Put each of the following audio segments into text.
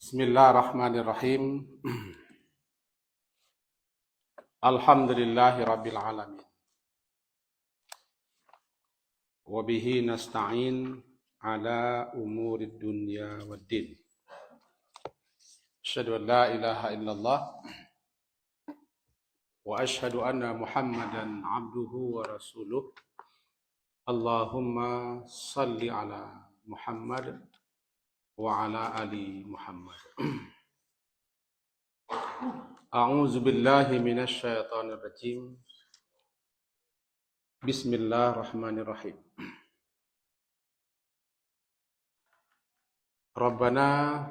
Bismillahirrahmanirrahim. Alhamdulillahi rabbil alamin. Wa bihi nasta'in ala umurid dunya waddin. Asyhadu an la ilaha illallah wa asyhadu anna Muhammadan abduhu wa rasuluh. Allahumma salli ala Muhammad wa ala ali Muhammad. A'udzu billahi minasy syaithanir rajim. Bismillahirrahmanirrahim. Rabbana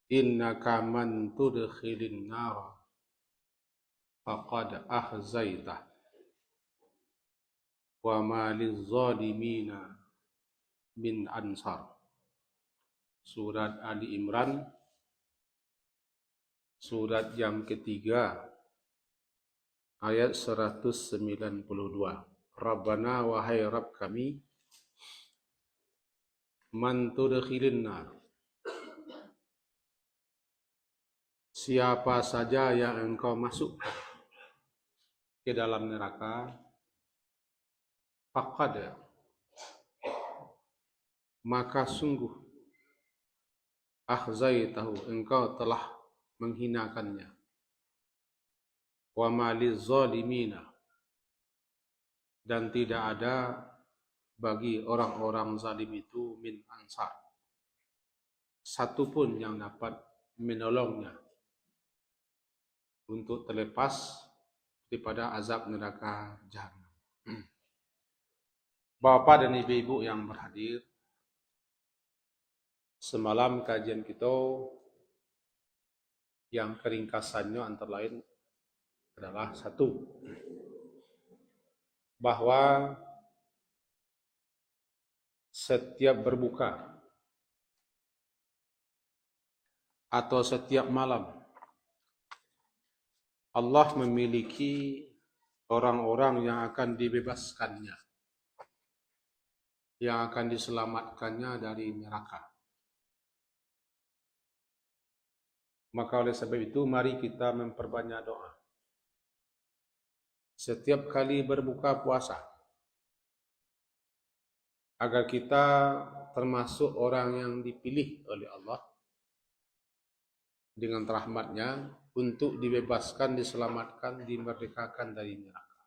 innaka man tudkhilin nar faqad akhzaitah wa ma lizzalimina min ansar. Surat Ali Imran, surat yang ketiga, ayat 192. Rabbana, wahai Rabb kami, man tudkhilin nar, siapa saja yang engkau masukkan ke dalam neraka, faqad, maka sungguh, akhzaitahu, engkau telah menghinakannya, wa ma lizzalimina, dan tidak ada bagi orang-orang zalim itu min ansar, satu pun yang dapat menolongnya untuk terlepas daripada azab neraka Jahannam. Bapak dan ibu-ibu yang berhadir, semalam kajian kita yang keringkasannya antara lain adalah satu, bahwa setiap berbuka atau setiap malam Allah memiliki orang-orang yang akan dibebaskannya, yang akan diselamatkannya dari neraka. Maka oleh sebab itu, mari kita memperbanyak doa. Setiap kali berbuka puasa, agar kita termasuk orang yang dipilih oleh Allah dengan rahmat-Nya untuk dibebaskan, diselamatkan, dimerdekakan dari neraka.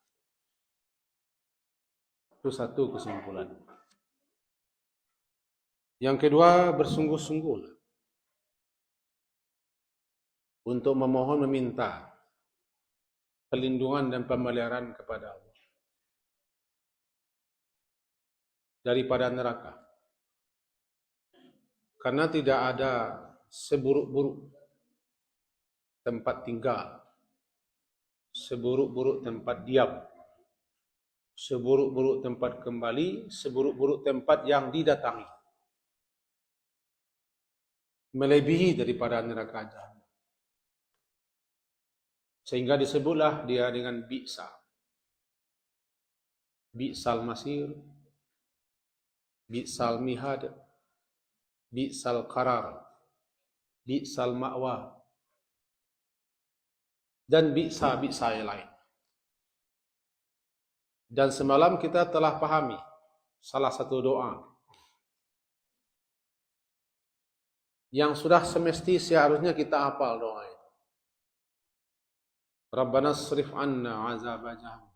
Itu satu kesimpulan. Yang kedua, bersungguh-sungguh untuk memohon, meminta perlindungan dan pemeliharaan kepada Allah daripada neraka. Karena tidak ada seburuk-buruk tempat tinggal, seburuk-buruk tempat diam, seburuk-buruk tempat kembali, seburuk-buruk tempat yang didatangi, melebihi daripada neraka Jahannam. Sehingga disebutlah dia dengan bi'sa, bi'sal masir, bi'sal mihad, bi'sal qarar, bi'sal ma'wa, dan bi'sa yang lain. Dan semalam kita telah pahami salah satu doa yang sudah semesti seharusnya kita hafal doa itu. Rabbana srif anna azab jahannam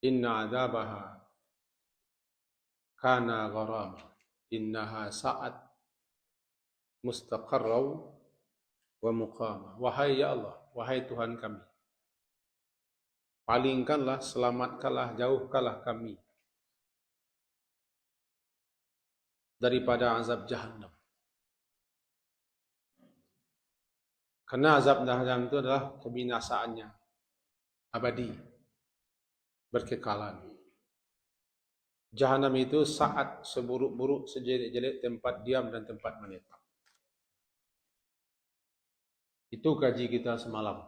inna azabaha kana gharama innaha sa'at mustaqarraw wa muqama. Wahai ya Allah, wahai Tuhan kami, palingkanlah, selamatkanlah, jauhkanlah kami daripada azab Jahannam. Karena azab Jahannam itu adalah kebinasaannya abadi, berkekalan. Jahannam itu saat seburuk-buruk, sejelek-jelek tempat diam dan tempat menetap. Itu kaji kita semalam.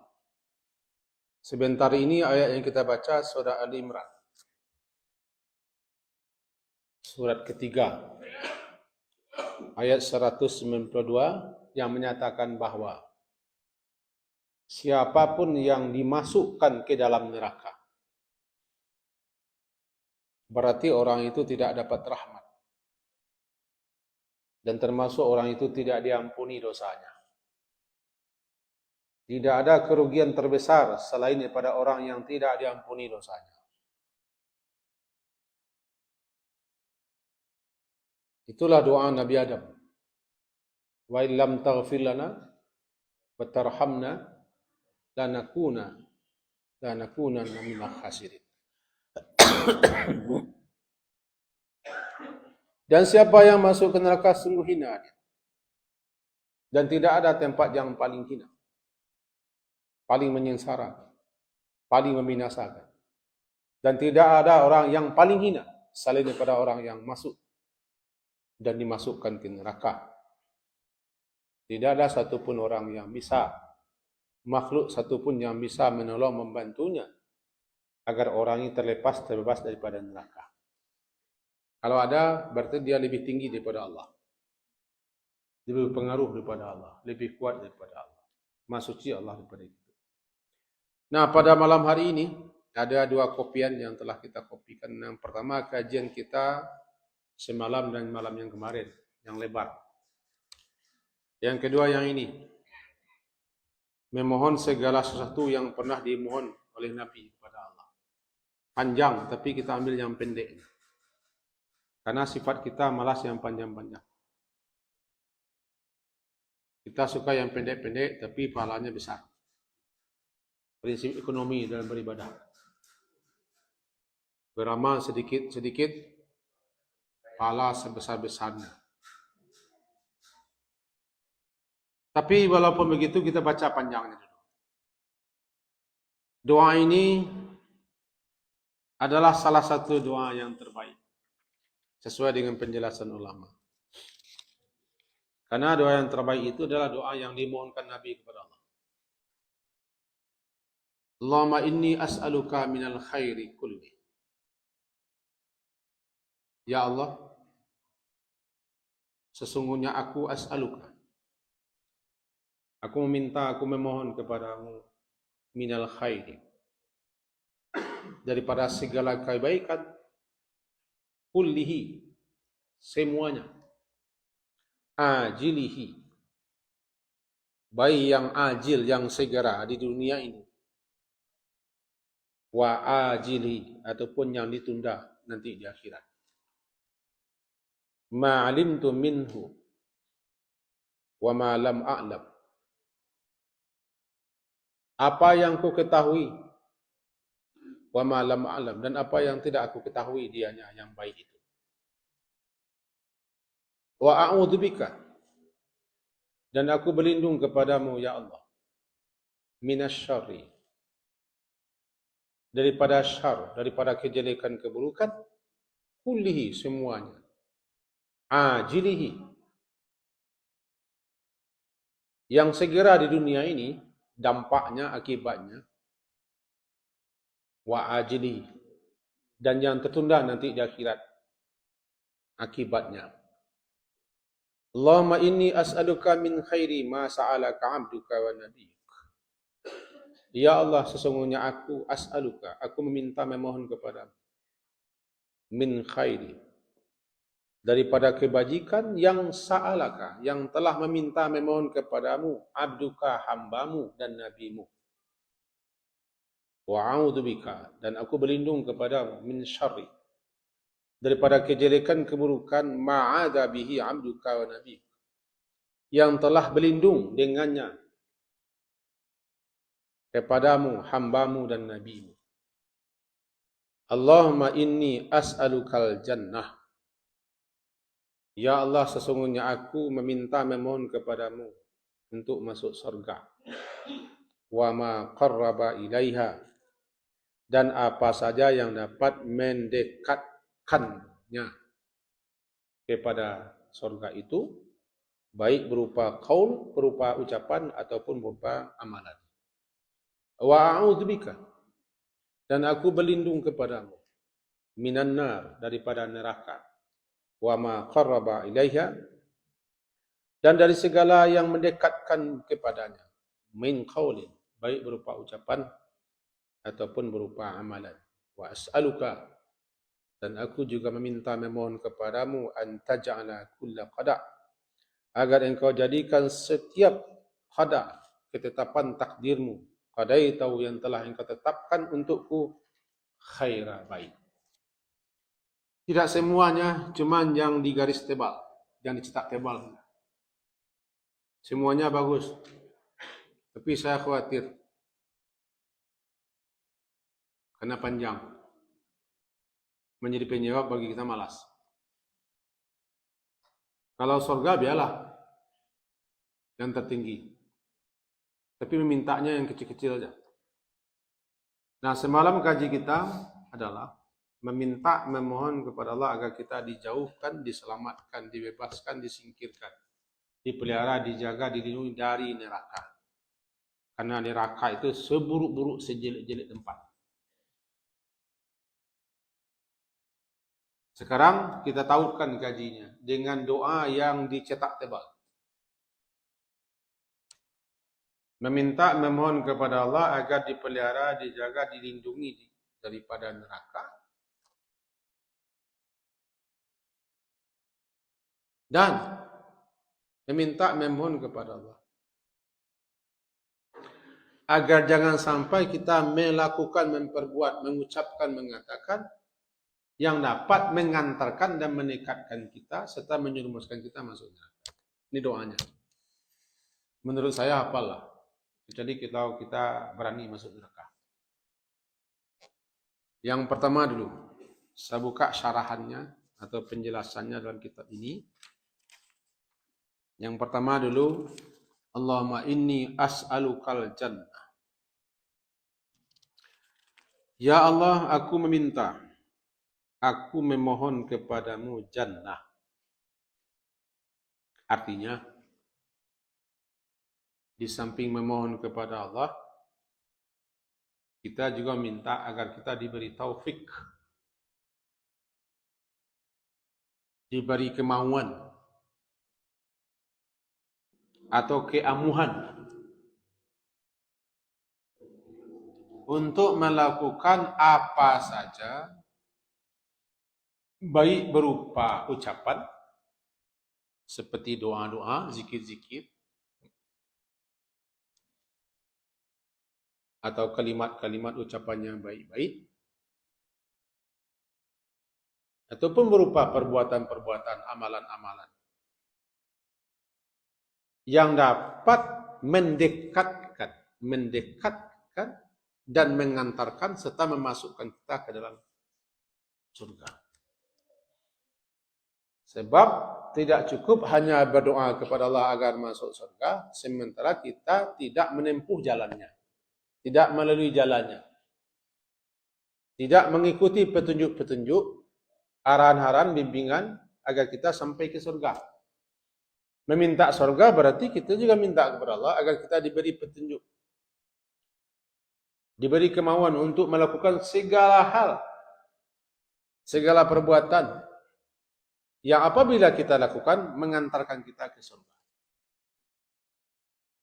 Sebentar ini ayat yang kita baca surah Ali Imran, surat ketiga, ayat 192 yang menyatakan bahwa siapapun yang dimasukkan ke dalam neraka, berarti orang itu tidak dapat rahmat. Dan termasuk orang itu tidak diampuni dosanya. Tidak ada kerugian terbesar selain daripada orang yang tidak diampuni dosanya. Itulah doa Nabi Adam. Wa illam taghfir lana wa tarhamna lanakunanna minal khasirin. Dan siapa yang masuk ke neraka sungguh hina dia. Dan tidak ada tempat yang paling hina, paling menyengsara, paling membinasakan. Dan tidak ada orang yang paling hina selain daripada orang yang masuk dan dimasukkan ke neraka. Tidak ada satupun orang yang bisa, makhluk satupun yang bisa menolong membantunya agar orang ini terbebas daripada neraka. Kalau ada, berarti dia lebih tinggi daripada Allah, lebih berpengaruh daripada Allah, lebih kuat daripada Allah, Maha Suci Allah daripada itu. Nah, pada malam hari ini ada dua kopian yang telah kita kopikan. Yang pertama, kajian kita semalam dan malam yang kemarin, yang lebar. Yang kedua yang ini, memohon segala sesuatu yang pernah dimohon oleh Nabi kepada Allah. Panjang, tapi kita ambil yang pendek. Karena sifat kita malas yang panjang-panjang. Kita suka yang pendek-pendek, tapi pahalanya besar. Prinsip ekonomi dalam beribadah. Beramal sedikit-sedikit, pahala sebesar-besarnya. Tapi walaupun begitu, kita baca panjangnya dulu. Doa ini adalah salah satu doa yang terbaik, sesuai dengan penjelasan ulama. Karena doa yang terbaik itu adalah doa yang dimohonkan Nabi kepada Allah. Allahumma inni as'aluka minal khairi kulli. Ya Allah, sesungguhnya aku as'aluka. Aku meminta, aku memohon kepadamu minal khairi, daripada segala kebaikan, kullihi, semuanya, ajilihi, baik yang ajil, yang segera di dunia ini, wa ajilihi, ataupun yang ditunda nanti di akhirat. Ma'alimtu minhu wa ma lam a'lam. Apa yang ku ketahui, wa ma lam a'lam, dan apa yang tidak aku ketahui dianya yang baik itu. Wa a'udzubika, dan aku berlindung kepadamu ya Allah, minasyarri, daripada syarr, daripada kejelekan keburukan, kullihi, semuanya, ajilihi, yang segera di dunia ini, dampaknya, akibatnya, wa ajilihi, dan yang tertunda nanti di akhirat, akibatnya. Allahumma inni as'aluka min khairi ma sa'alaka 'abduka wa nabiyyuk. Ya Allah, sesungguhnya aku as'aluka, aku meminta, memohon kepadamu, min khairi, daripada kebajikan yang sa'alaka, yang telah meminta, memohon kepadamu, abduka, hambamu dan nabimu. Wa a'udzubika, dan aku berlindung kepadamu, min syarri, daripada kejelekan keburukan, ma'adha bihi abduka wa nabiyyuk, yang telah berlindung dengannya kepadamu, hambamu dan nabimu. Allahumma inni as'alukal jannah. Ya Allah, sesungguhnya aku meminta, memohon kepadamu untuk masuk surga. Wa ma qarraba ilaiha, dan apa saja yang dapat mendekatkannya kepada surga itu, baik berupa qaul, berupa ucapan, ataupun berupa amalan. Wa a'udzubika, dan aku berlindung kepadamu, minan nar, daripada neraka. Wa ma qarraba ilaiha, dan dari segala yang mendekatkan kepadanya, min qaulin, baik berupa ucapan ataupun berupa amalan. Wa as'aluka, dan aku juga meminta memohon kepadamu, an taj'ala kulla qada', agar engkau jadikan setiap qada', ketetapan takdirmu, qadaitahu, yang telah engkau tetapkan untukku, khaira, baik. Tidak semuanya, cuman yang digaris tebal, yang dicetak tebal. Semuanya bagus. Tapi saya khawatir karena panjang, menjadi penyebab bagi kita malas. Kalau surga biarlah yang tertinggi, tapi memintanya yang kecil-kecil aja. Nah, semalam kaji kita adalah meminta, memohon kepada Allah agar kita dijauhkan, diselamatkan, dibebaskan, disingkirkan, dipelihara, dijaga, dilindungi dari neraka. Karena neraka itu seburuk-buruk, sejelek-jelek tempat. Sekarang kita tautkan kajinya dengan doa yang dicetak tebal. Meminta, memohon kepada Allah agar dipelihara, dijaga, dilindungi daripada neraka. Dan meminta, memohon kepada Allah agar jangan sampai kita melakukan, memperbuat, mengucapkan, mengatakan yang dapat mengantarkan dan menekatkan kita serta menyerumuskan kita masuk neraka. Ini doanya. Menurut saya apalah. Jadi kita berani masuk neraka. Yang pertama dulu, saya buka syarahannya atau penjelasannya dalam kitab ini. Yang pertama dulu, Allahumma inni as'alukal jannah. Ya Allah, aku meminta, aku memohon kepadamu jannah. Artinya, di samping memohon kepada Allah, kita juga minta agar kita diberi taufik, diberi kemauan, atau keamuhan untuk melakukan apa saja, baik berupa ucapan, seperti doa-doa, zikir-zikir, atau kalimat-kalimat ucapannya baik-baik, ataupun berupa perbuatan-perbuatan, amalan-amalan yang dapat mendekatkan dan mengantarkan serta memasukkan kita ke dalam surga. Sebab tidak cukup hanya berdoa kepada Allah agar masuk surga, sementara kita tidak menempuh jalannya, tidak melalui jalannya, tidak mengikuti petunjuk-petunjuk, arahan-arahan, bimbingan agar kita sampai ke surga. Meminta surga berarti kita juga minta kepada Allah agar kita diberi petunjuk, diberi kemauan untuk melakukan segala hal, segala perbuatan yang apabila kita lakukan mengantarkan kita ke surga.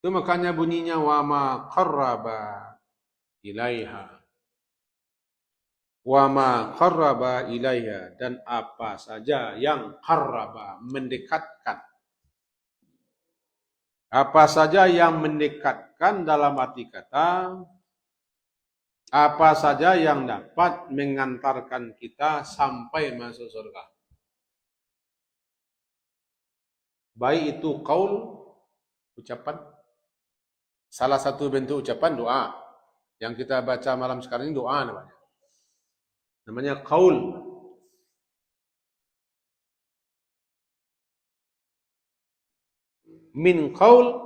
Itu makanya bunyinya wa ma qarraba ilaiha. Wa ma qarraba ilaiha, dan apa saja yang qarraba, mendekatkan. Apa saja yang mendekatkan dalam arti kata, apa saja yang dapat mengantarkan kita sampai masuk surga. Baik itu qaul, ucapan. Salah satu bentuk ucapan doa. Yang kita baca malam sekarang ini doa namanya. Namanya qaul. Min qaul,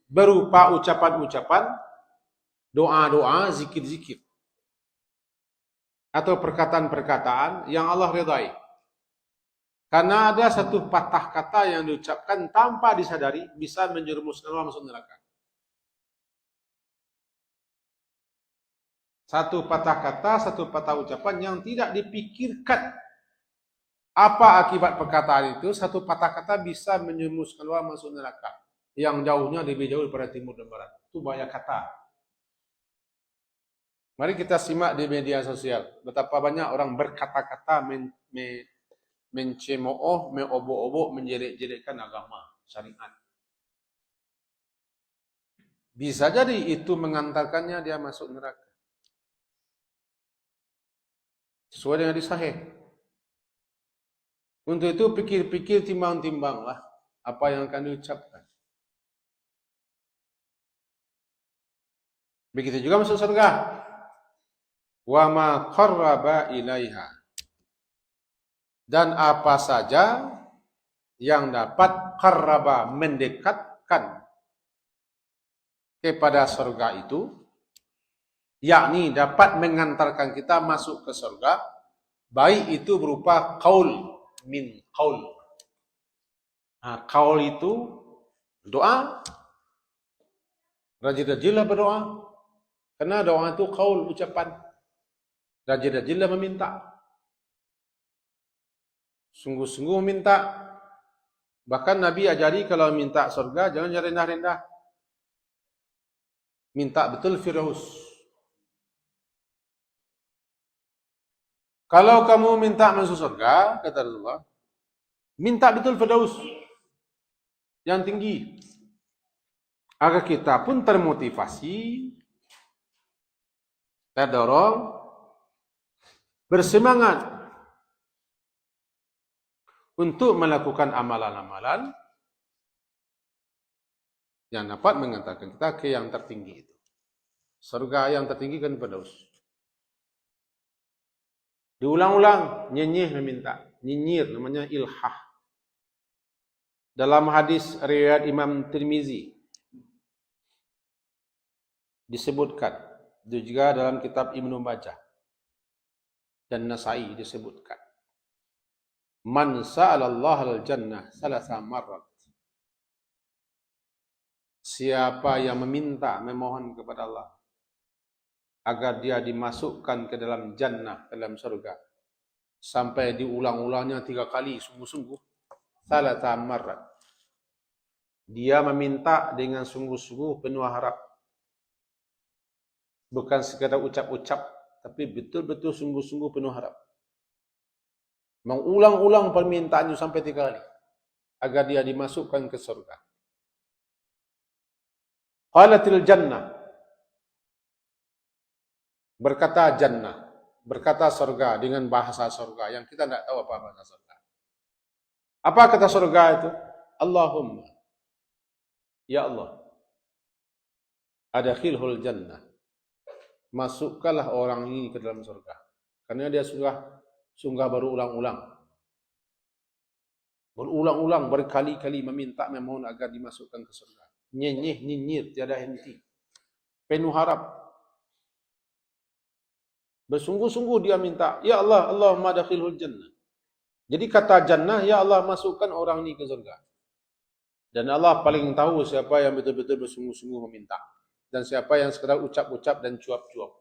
berupa ucapan-ucapan, doa-doa, zikir-zikir, atau perkataan-perkataan yang Allah ridai. Karena ada satu patah kata yang diucapkan tanpa disadari bisa menjerumuskan orang masuk neraka. Satu patah kata, satu patah ucapan yang tidak dipikirkan Apa akibat perkataan itu? Satu patah kata bisa menyemuskan orang masuk neraka. Yang jauhnya lebih jauh daripada timur dan barat. Itu banyak kata. Mari kita simak di media sosial. Betapa banyak orang berkata-kata mencemooh, meobok-obok, menjelek-jelekkan agama, syariat. Bisa jadi itu mengantarkannya dia masuk neraka. Sesuai dengan hadis sahih. Untuk itu pikir-pikir, timbang-timbanglah apa yang akan diucapkan. Begitu juga masuk surga. Wa ma qarraba ilaiha. Dan apa saja yang dapat qarraba, mendekatkan kepada surga itu, yakni dapat mengantarkan kita masuk ke surga, baik itu berupa qaul min qaul. Nah, qaul itu doa. Rajin-rajinlah berdoa. Karena doa itu qaul, ucapan. Rajin-rajinlah meminta. Sungguh-sungguh meminta. Bahkan Nabi ajari kalau minta surga, jangan rendah-rendah. Minta betul Firdaus. Kalau kamu minta masuk surga, kata Rasulullah, minta betul Firdaus yang tinggi. Agar kita pun termotivasi, terdorong, bersemangat untuk melakukan amalan-amalan yang dapat mengantarkan kita ke yang tertinggi itu. Surga yang tertinggi kan Firdaus. Diulang-ulang, nyenyih meminta. Nyinyir namanya ilhah. Dalam hadis riwayat Imam Tirmizi disebutkan, itu juga dalam kitab Ibnu Majah dan Nasai disebutkan. Man sa'alallahu al-jannah salasa marrat. Siapa yang meminta, memohon kepada Allah agar dia dimasukkan ke dalam jannah, ke dalam surga, sampai diulang-ulangnya 3 kali sungguh-sungguh, salasa marrat. Dia meminta dengan sungguh-sungguh, penuh harap. Bukan sekadar ucap-ucap, tapi betul-betul sungguh-sungguh penuh harap. Mengulang-ulang permintaannya sampai 3 kali, agar dia dimasukkan ke surga. Qalatil jannah. Berkata jannah, berkata surga dengan bahasa surga yang kita tidak tahu apa bahasa surga. Apa kata surga itu? Allahumma, ya Allah, adkhilhul jannah. Masukkanlah orang ini ke dalam surga. Karena dia sungguh berulang-ulang. Berulang-ulang, berkali-kali meminta, memohon agar dimasukkan ke surga. Nyenyih, nyinyir, tiada henti. Penuh harap. Bersungguh-sungguh dia minta, ya Allah, Allahumma adkhilhul jannah. Jadi kata jannah, ya Allah, masukkan orang ini ke surga. Dan Allah paling tahu siapa yang betul-betul bersungguh-sungguh meminta. Dan siapa yang sekadar ucap-ucap dan cuap-cuap.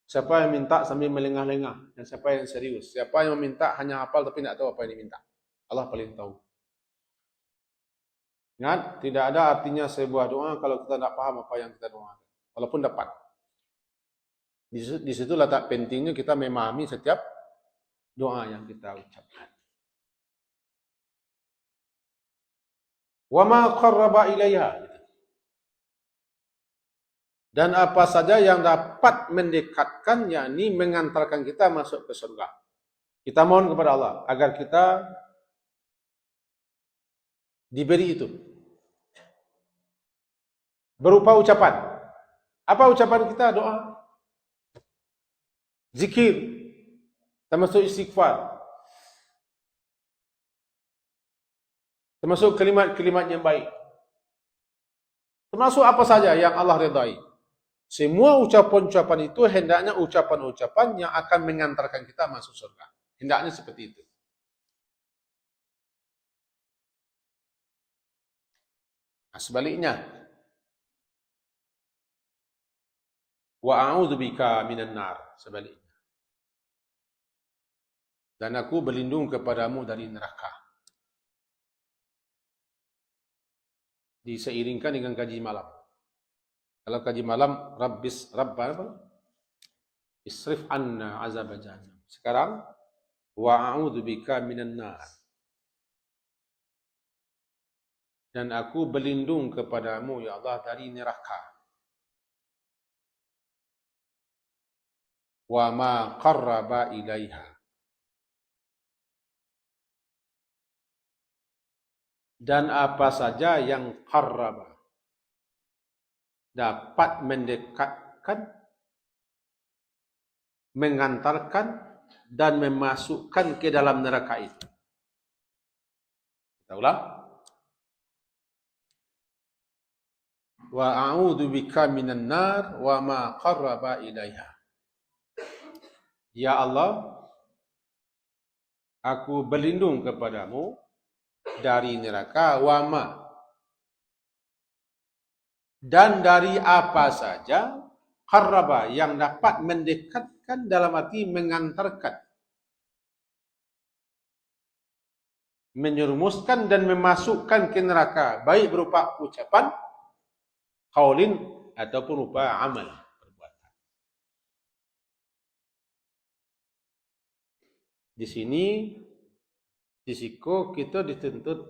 Siapa yang minta sambil melengah-lengah. Dan siapa yang serius. Siapa yang meminta hanya hafal tapi tidak tahu apa yang diminta. Allah paling tahu. Ingat, tidak ada artinya sebuah doa kalau kita tidak paham apa yang kita doakan. Walaupun dapat. Di situ letak pentingnya kita memahami setiap doa yang kita ucapkan. Wa ma qarraba ilaiha. Dan apa saja yang dapat mendekatkan, yakni mengantarkan kita masuk ke surga. Kita mohon kepada Allah agar kita diberi itu. Berupa ucapan. Apa ucapan kita? Doa. Zikir, termasuk istighfar, termasuk kalimat-kalimat yang baik, termasuk apa saja yang Allah redai. Semua ucapan-ucapan itu hendaknya ucapan-ucapan yang akan mengantarkan kita masuk surga. Hendaknya seperti itu. Nah, sebaliknya, wa a'udzubika minan nar, sebaliknya. Dan aku berlindung kepadamu dari neraka. Diseiringkan dengan kaji malam. Kalau kaji malam, isrif anna azab jahannam. Sekarang, wa'a'udhu bika minan nar. Dan aku berlindung kepadamu, ya Allah, dari neraka. Wa ma qarraba ilaiha. Dan apa saja yang qarraba, dapat mendekatkan, mengantarkan, dan memasukkan ke dalam neraka itu. Kita ulang. Wa a'udzu bika minan nar wa ma qarraba ilaiha. Ya Allah, aku berlindung kepadamu dari neraka, wa ma, dan dari apa saja qarraba, yang dapat mendekatkan, dalam arti mengantarkan, menyerumuskan dan memasukkan ke neraka, baik berupa ucapan, qaulin, ataupun berupa amal, perbuatan. Di sini risiko kita dituntut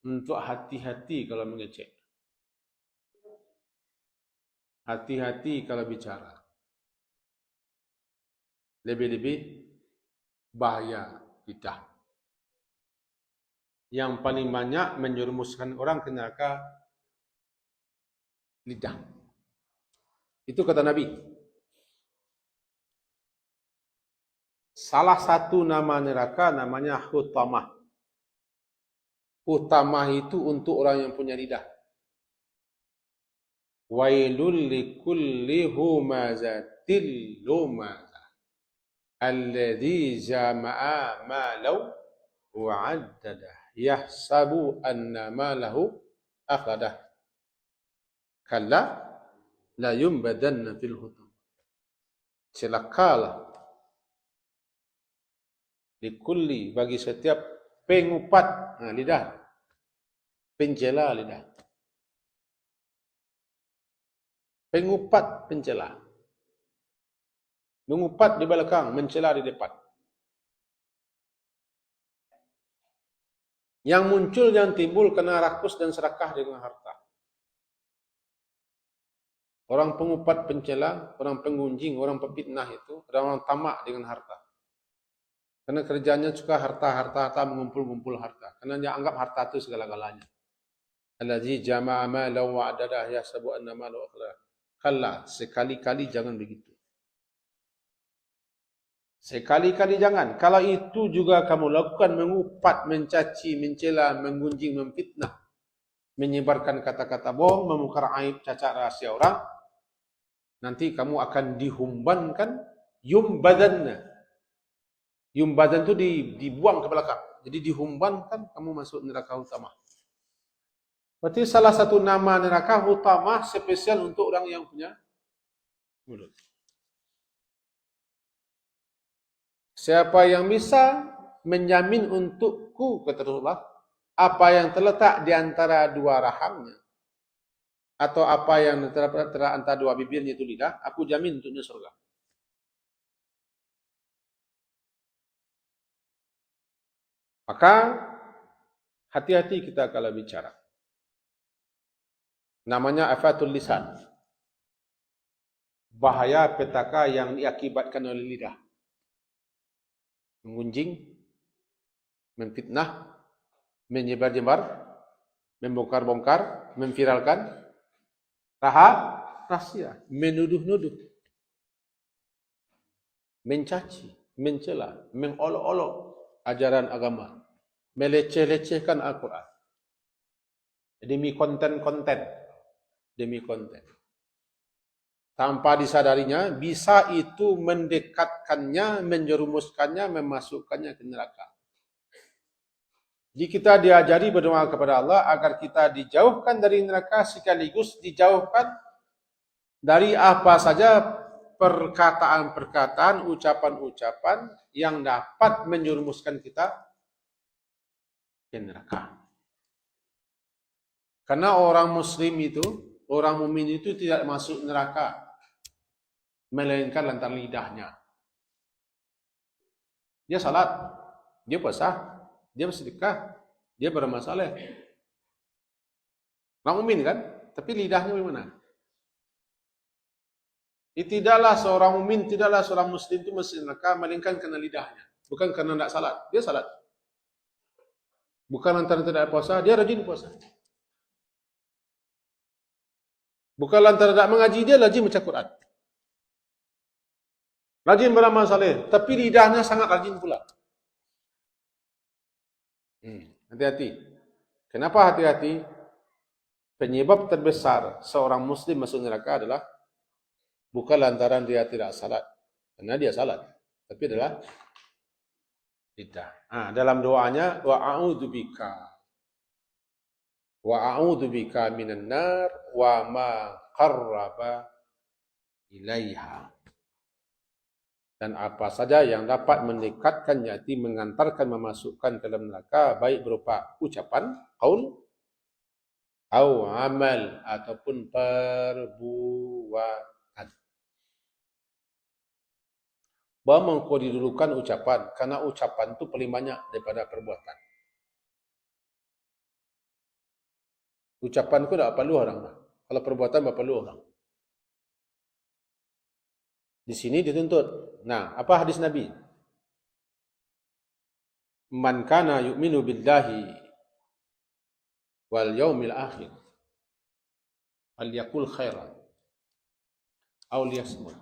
untuk hati-hati kalau mengecek. Hati-hati kalau bicara. Lebih-lebih bahaya lidah. Yang paling banyak menjerumuskan orang ke neraka, lidah. Itu kata Nabi. Salah satu nama neraka namanya hutamah. Hutamah itu untuk orang yang punya lidah. Wailul likulli humazatil lumazah alladzi jama'a malau wa'addadah yahsabu anna malahu akhadah kalla la yumbadanna fil hutam. Celakalah likulli, bagi setiap pengupat lidah, pencela lidah, pengupat, pencela, mengupat di belakang, mencela di depan. Yang muncul, yang timbul kena rakus dan serakah dengan harta. Orang pengupat, pencela, orang penggunjing, orang pepitnah itu adalah orang tamak dengan harta. Karena kerjanya suka harta, mengumpul-ngumpul harta. Karena dia anggap harta itu segala-galanya. Allazi jama'a malahu wa'adadah yahsabu anna malahu akhladah. Kalla, sekali-kali jangan begitu. Sekali-kali jangan. Kalau itu juga kamu lakukan, mengupat, mencaci, mencela, menggunjing, memfitnah, menyebarkan kata-kata bohong, memungkar aib, cacat rahasia orang, nanti kamu akan dihumbankan, yumbadanna. Yumbadan itu dibuang ke belakang. Jadi dihumbankan, kamu masuk neraka hutamah. Berarti salah satu nama neraka hutamah spesial untuk orang yang punya mulut. Siapa yang bisa menjamin untukku, kata Rasulullah, apa yang terletak di antara dua rahangnya, atau apa yang terletak antara dua bibirnya itu lidah, aku jamin untuknya surga. Maka hati-hati kita kalau bicara. Namanya afatul lisan. Bahaya petaka yang diakibatkan oleh lidah. Mengunjing, memfitnah, menyebar-nyebar, membongkar-bongkar, memviralkan rahasia, menuduh-nuduh, mencaci, mencela, mengolok-olok ajaran agama, meleceh-lecehkan Al-Quran demi konten-konten, tanpa disadarinya, bisa itu mendekatkannya, menjerumuskannya, memasukkannya ke neraka. Jadi kita diajari berdoa kepada Allah agar kita dijauhkan dari neraka, sekaligus dijauhkan dari apa saja perkataan-perkataan, ucapan-ucapan yang dapat menjerumuskan kita ke neraka. Karena orang muslim itu, orang mukmin itu tidak masuk neraka, melainkan lantaran lidahnya. Dia salat, dia puasa, dia bersedekah, dia beramal saleh. Orang mukmin kan? Tapi lidahnya bagaimana? Tidaklah seorang mukmin, tidaklah seorang muslim itu masuk neraka melainkan karena lidahnya, bukan karena tidak salat. Dia salat. Bukan lantaran tidak puasa, dia rajin puasa. Bukan lantaran tidak mengaji, dia rajin baca Quran. Rajin beramal saleh, tapi lidahnya sangat rajin pula. Hati-hati. Kenapa hati-hati? Penyebab terbesar seorang muslim masuk neraka adalah bukan lantaran dia tidak salat, karena dia salat, tapi adalah lidah. Dalam doanya, wa a'udzu bika minan nar wa ma qarraba ilaiha. Dan apa saja yang dapat mendekatkan yaitu mengantarkan memasukkan ke dalam neraka, baik berupa ucapan, qaul, atau amal, ataupun perbuatan. Bahawa kau didulukan ucapan, karena ucapan itu paling banyak daripada perbuatan. Ucapan itu tak perlu orang. Kalau perbuatan tak perlu orang. Di sini dituntut. Nah, apa hadis Nabi? Man kana yu'minu billahi wal yaumil akhir falyaqul khairan aw liyasmut.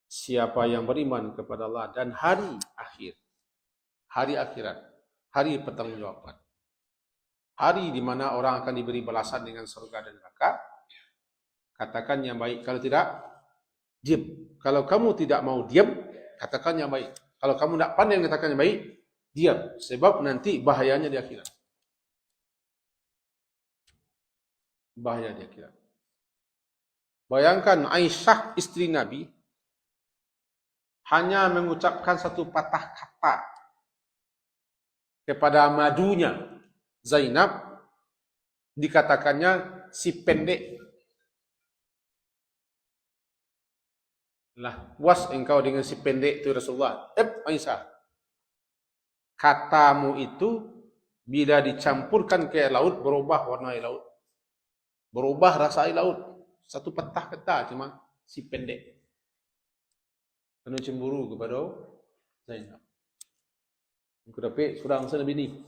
Siapa yang beriman kepada Allah dan hari akhir, hari akhirat, hari pertanggungjawaban, hari di mana orang akan diberi balasan dengan surga dan neraka, katakan yang baik. Kalau tidak, diam. Kalau kamu tidak mau diam, katakan yang baik. Kalau kamu tidak pandai katakan yang baik, diam. Sebab nanti bahayanya di akhirat. Bahaya di akhirat. Bayangkan Aisyah istri Nabi hanya mengucapkan satu patah kata kepada madunya Zainab, dikatakannya si pendek. Lah, puas engkau dengan si pendek itu Rasulullah. Aisyah, katamu itu bila dicampurkan ke air laut berubah warna air laut, berubah rasa air laut. Satu patah kata cuma si pendek. Kena cemburu kepada Zainab. Aku dapat surang sana bini.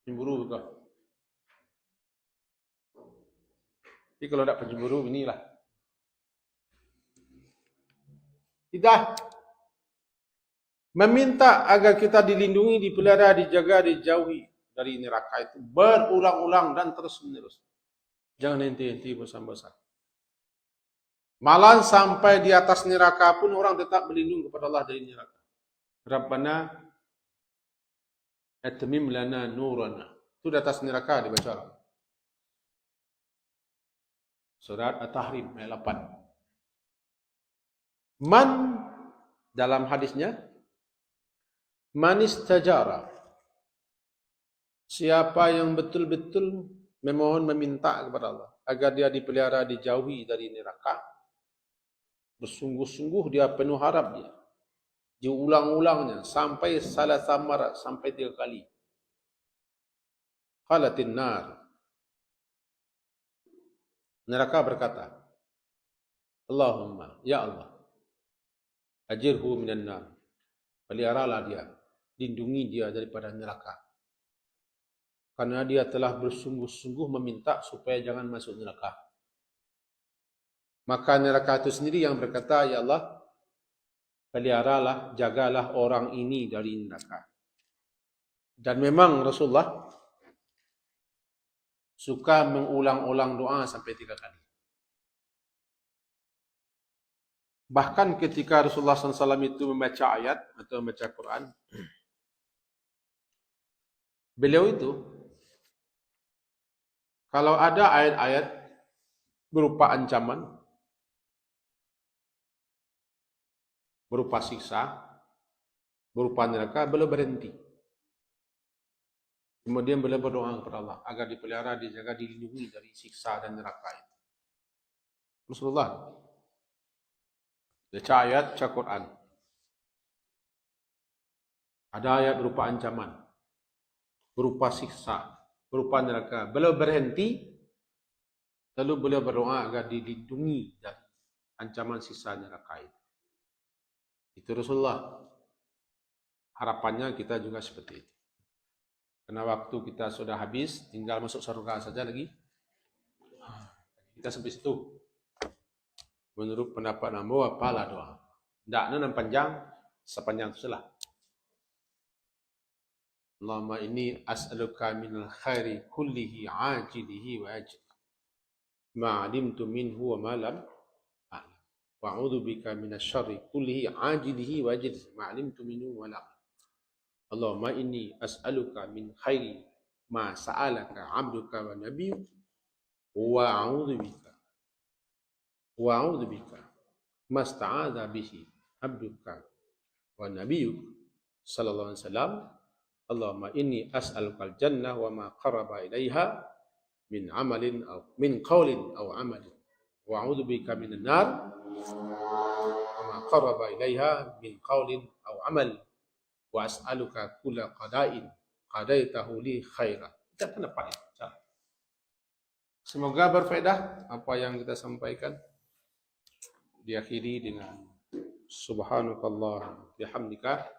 Cemburu kau. Tapi kalau tak pencemburu, inilah. Tidak. Meminta agar kita dilindungi, dipelihara, dijaga, dijauhi dari neraka itu berulang-ulang dan terus-menerus. Jangan henti-henti bosan-bosan. Malah sampai di atas neraka pun orang tetap berlindung kepada Allah dari neraka. Rabbana atmim lana nurana. Itu di atas neraka dibaca. Surat At-Tahrim ayat 8. Man dalam hadisnya, man istajara. Siapa yang betul-betul memohon meminta kepada Allah agar dia dipelihara, dijauhi dari neraka, bersungguh-sungguh dia penuh harap dia, diulang-ulangnya sampai salah samar, sampai 3 kali. Qalatin nar, neraka berkata, Allahumma, ya Allah, ajirhu minan nar, peliharalah dia, lindungi dia daripada neraka, karena dia telah bersungguh-sungguh meminta supaya jangan masuk neraka. Maka neraka itu sendiri yang berkata, ya Allah, peliharalah, jagalah orang ini dari neraka. Dan memang Rasulullah suka mengulang-ulang doa sampai 3 kali. Bahkan ketika Rasulullah SAW itu membaca ayat atau membaca Quran, beliau itu, kalau ada ayat-ayat berupa ancaman, berupa siksa, berupa neraka, beliau berhenti. Kemudian beliau berdoa kepada Allah agar dipelihara, dijaga, dilindungi dari siksa dan neraka itu. Rasulullah baca ayat Al-Quran. Ada ayat berupa ancaman, berupa siksa, berupa neraka. Beliau berhenti, lalu beliau berdoa agar dilindungi dari ancaman siksa neraka itu. Itu Rasulullah. Harapannya kita juga seperti itu. Karena waktu kita sudah habis, tinggal masuk surga saja lagi. Kita sampai situ. Menurut pendapat Nambo, apalah doa. Tidak nan panjang, sepanjang itu salah. Allahumma inni as'aluka minal khairi kullihi ajilihi wa ajil. Ma'alimtu minhu wa ma'lam. Wa'udhu bika minasyarri kullihi ajilihi wa ajil. Ma'alimtu minhu wa ma'lam. Allahumma inni as'aluka min khairi ma sa'alaka abduka wa nabiyyu wa a'udzu bika masta'adha bihi abduka wa nabiyyu sallallahu alaihi wasallam. Allahumma inni as'aluka al-jannah wa ma qaraba ilaiha min amalin aw min qawlin aw amalin wa a'udzu bika minan nar wa ma qaraba ilaiha min qawlin aw amal wa as'aluka kulla qada'in qadaitahu li khaira. Kita pendapat itu. Semoga berfaedah apa yang kita sampaikan. Diakhiri dengan subhanakallah bihamdika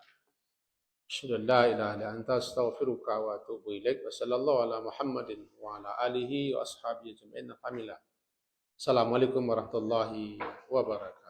asyhadu an la ilaha illa anta astaghfiruka wa atubu ilaik. Wa sallallahu ala Muhammadin wa ala alihi wa ashabihi ajma'in. Assalamualaikum warahmatullahi wabarakatuh.